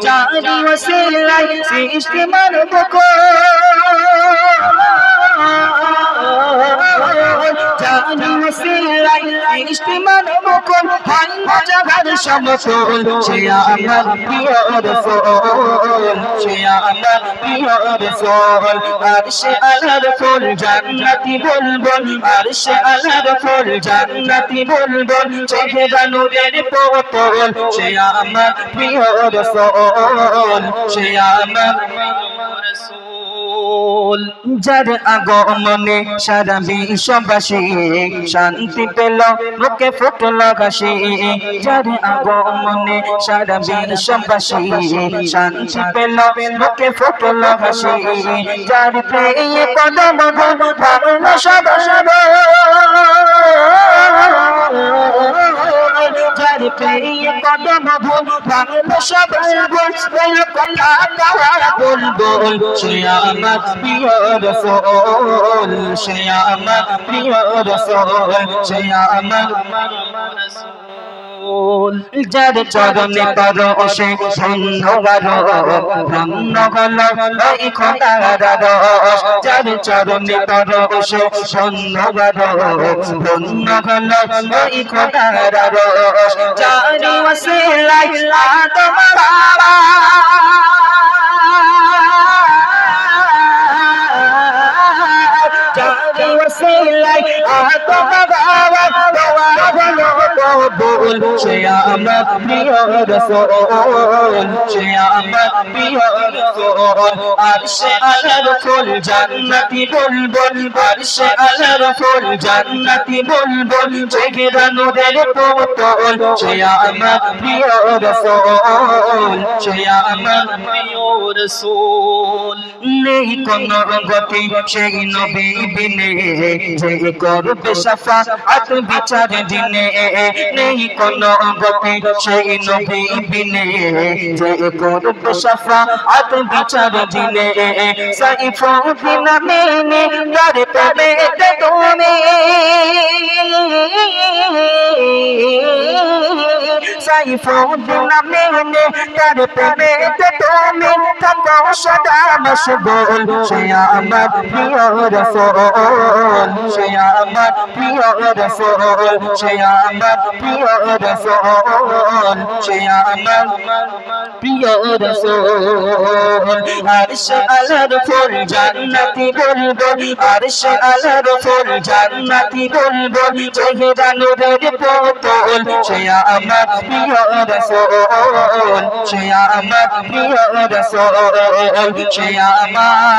জানি ওসিলাই সৃষ্টি মানব জানি ওসিলাই সৃষ্টি মানব হয় না জাগার সমতল সে আমার প্রিয় রাসূল সে আমার প্রিয় রাসূল আরশে আলার ফুল জান্নাতি বুলবুল আরশে আলার ফুল জান্নাতি বুলবুল চেহারা নূরের পুতুল সে আমার প্রিয় রাসূল সে আমার রাসূল যার আগমনে সারা বিশ্ববাসী শান্তি পেল বুকে ফুটল হাসি যার আগমনে সারা বিশ্ববাসী শান্তি পেল বুকে ফুটল হাসি যার প্রিয় কদম ভালো সব যার প্রিয় কদম ভালো সব বুলবুল সে আমার প্রিয় রাসূল সে আমার প্রিয় রাসূল সে আমার রাসূল যার চরণে পরশে ধন্য হলো ওই খোদার রস যার চরণে পরশে ধন্য হলো ওই খোদার রস যার ওসিলাই আদম বাবা যার ওসিলাই আদম বাবা কবুল সে আমার প্রিয় রাসূল সে আমার প্রিয় রাসূল আরশে আলার ফুল জান্নাতি বুলবুল আরশে আলার ফুল জান্নাতি বুলবুল চেহারা নূরের পুতুল সে আমার প্রিয় রাসূল সে আমার প্রিয় রাসূল নেই কোন গতি সেই নবী বিনে যে করবে শাফাআত বিচার দিনে নেই কোন গতি সেই নবী বিনে যে করবে শাফাআত বিচার দিনে সাইফুদ্দিন আমিনী তার প্রেমেতে তুমি সাইফুদ্দিন আমিনী তার প্রেমেতে তুমি থাকো সদা মশগুল সে আমার প্রিয় রাসূল সে আমার প্রিয় রাসূল সে আমার প্রিয় রাসূল সে আমার প্রিয় রাসূল আরশে আলার ফুল জান্নাতি বুলবুল আরশে আলার ফুল জান্নাতি বুলবুল চেহারা নূরের পুতুল সে আমার প্রিয় রাসূল সে আমার প্রিয় রাসূল সে আমার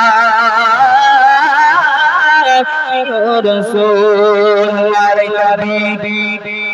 রাসূল আরে নবী